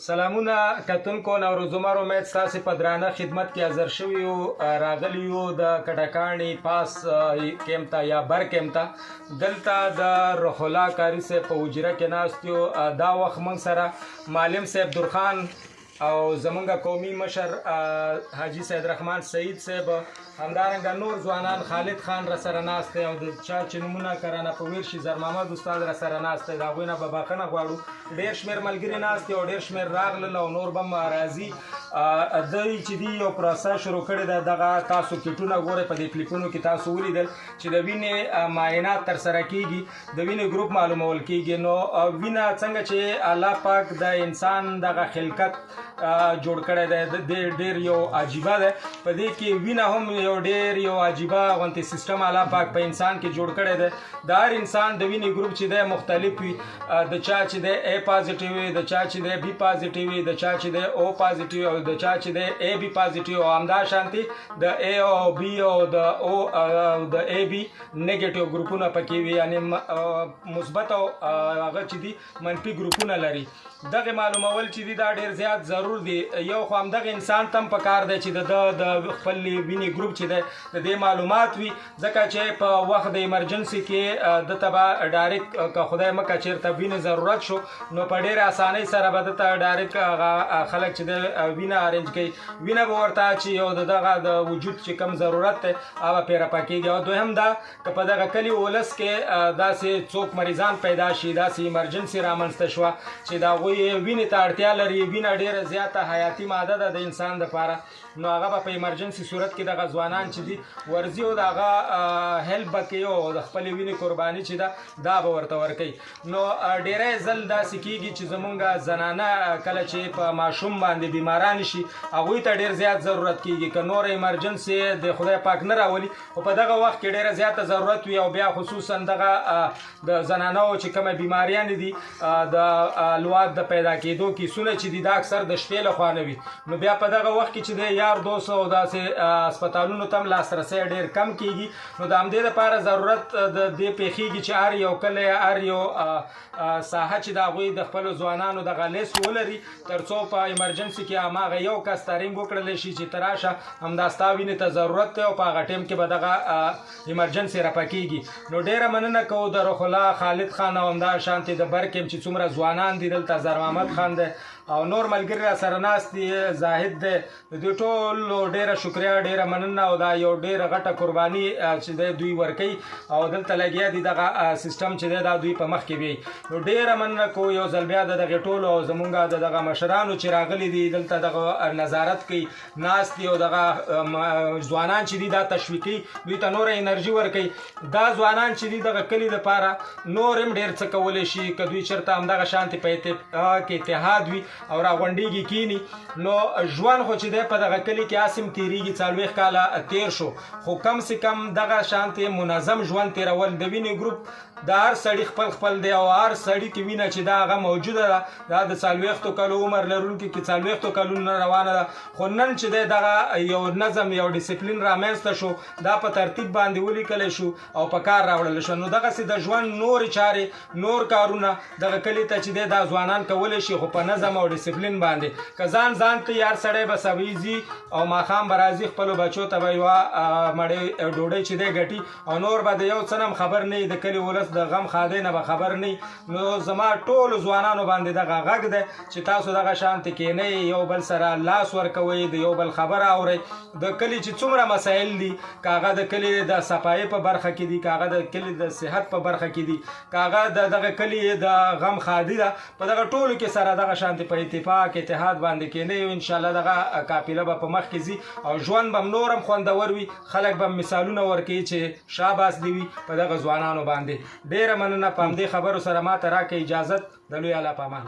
سلامونه کتونکو نوروزمر امید ستاسې په درانه خدمت کې حاضر شوي یو راغلي یو د کټکاڼي پاس کیمپ ته یا بر کیمپ ته دلته د روح الله کاري صاحب په حجره کې ناست یو دا وخت موږ سره معلم صاحب درخان او زمونږ قومي مشر حاجي سید رحمان سعید صاحب همدارنګه نور ځوانان خالد خان را سره ناست دی او د چا چې نومونه کرانه په ویر شي زر محمد استاد را سره ناست دی د هغوی نه به بخښنه غواړو ډېر شمېر ملګري ناست دي او ډېر شمېر راغلل او نور به هم راځي دوی چې دي یو پروسه شروع کړې ده دغه تاسو کیټونه ګورئ په دې کلیپونو کې تاسو ولیدل چې د وینې معاینات ترسره کیږي د وینې ګروپ معلومول کیږي نو وینه څنګه چې الله پاک د انسان دغه خلقت جوړ کړی دی ډېر یو عجیبه دی په دې کې وینه هم یو ډېر یو عجیبه غوندې سیستم الله پاک په انسان کې جوړ کړی دی د هر انسان د وینې ګروپ چې دی مختلف وي د چا چې دی ای پازیټیو وي د چا چې دی بي پازیټیو وي د چا چې دی او پازیټیو او د چا چې دی ای بي پازیټیو او همدا شانتي د ای او بي او د او د ای بي نیگیټیو ګروپونه پکې وي یعنې مثبت او هغه چې دي منفي ګروپونه لري دغه معلومول چې دي دا ډېر زیات ضرور دي یو خو همدغه انسان ته هم پکار دی چې د خپل وینې ګروپ چې دی د دې معلومات وي ځکه چې په وخت د ایمرجنسي کې دته به ډایرکټ که خدای مکه چېرته وینې ضرورت شو نو په ډېرې اسانۍ سره به دته ډایرکټ هغه خلک چې دی وینه ارینج کوي وینه به ورته چې یو د دغه د وجود چې کم ضرورت دی هغه پرې راپکېږي او دویم دا که په دغه کلي ولس کې داسې څوک مریضان پیدا شي داسې ایمرجنسي رامنځته شوه چې د هغوی وینې ته اړتیا لري وینه ډېره زیاته حیاتي ماده ده د انسان دپاره نو هغه به په ایمرجنسي صورت کې دغه ځوانان چې دي ورځي او د هغه هیلپ به کوي او د خپلې وینې قرباني چې ده دا به ورته ورکوي نو ډېری ځل داسې کېږي چې زمونږ زنانه کله چې په ماشوم باندې بیماران شي هغوی ته ډېر زیات ضرورت کېږي که نور ایمرجنسي د خدای پاک نه راولي خو په دغه وخت کې ډېره زیاته ضرورت وي او بیا خصوصا دغه د زنانو چې کومه بیماریانې دي د لواد د پیدا کېدو کیسونه چې دي دا اکثر د شپې لخوا نه وي نو بیا په دغه وخت کې چې دی یار دوست او داسې هسپتالونو ته هم لاسرسی ډېر کم کېږي نو د همدې دپاره ضرورت د دې پېښېږي چې هر یو کلی هر یو ساحه چې د هغوی د خپلو ځوانانو دغه لیست ولري تر څو په ایمرجنسي کې هماغه یو کس ترینګ وکړلی شي چې ته راشه همدا ستا وینې ته ضرورت دی او په هغه ټایم کې به دغه ایمرجنسي راپکېږي نو ډېره مننه کوو د روح الله خالد خان او همدا شانتې د بر کیمپ چې څومره ځوانان دي دلته زر محمد خان دی او نور ملګري را سره ناست دي زاهد دی د دوی ټولو ډېره شکریه ډېره مننه او دا یو ډېره غټه قرباني چې دی دوی ورکوي او دلته لګیا دي دغه سیستم چې دی دا دوی په مخ کې وي نو ډېره مننه کوو یو ځل بیا د دغې ټولو او زمونږ د دغه مشرانو چې راغلي دي دلته دغه نظارت کوي ناست دي او دغه ځوانان چې دي دا تشویقي دوی ته نوره انرژي ورکوي دا ځوانان چې دي دغه کلي دپاره نور هم ډېر څه کولی شي که دوی چېرته همدغه شانتې په اتحاد وي او راغونډېږي کینی نو ژوند خو چې دی په دغه کلي کې هسې هم تېرېږي 40 کاله تېر شو خو کم سے کم دغه شانتې منظم ژوند تېرول د وینې ګروپ د هر سړي خپل خپل دی او هر سړي کې وینه چې دا هغه موجوده ده دا د 40 کالو عمر لرونکي کې 40 کلونو روانه ده خو نن چې دی دغه یو نظم یو ډسپلین رامنځته شو دا په ترتیب باندې ولیکلی شو او په کار راوړلی شو نو دغسې د ژوند نورې چارې نور کارونه دغه کلي ته چې دی دا ځوانان کولی شي خو په نظم او ډسپلین باندې که ځان ته یار سړی به سبیزي او ماښام به راځي خپلو بچو ته به یوه مړۍ ډوډۍ چې دی ګټي او نور به د یو څه نه هم خبر نه وي د کلي ولس د غم خادۍ نه به خبر نه نو زما ټولو ځوانانو باندې دغه غږ دی چې تاسو دغه شانتې کښېنئ یو بل سره لاس ورکوئ د یو بل خبره اورئ د کلي چې څومره مسایل دي که هغه د کلي د صفایۍ په برخه کې دي که هغه د کلي د صحت په برخه کې دي که هغه د دغه کلي د غم خادي ده په دغه ټولو کې سره دغه شانتې په اتفاق اتحاد باندې کېنئ او انشاءالله دغه قافله به په مخ کې ځي او ژوند به هم نور هم خوندور وي خلک به مثالونه ورکوي چې شاباس دي وي په دغه ځوانانو باندې ډېره مننه په همدې خبرو سره ما ته راکړئ اجازت د لوی الله په امان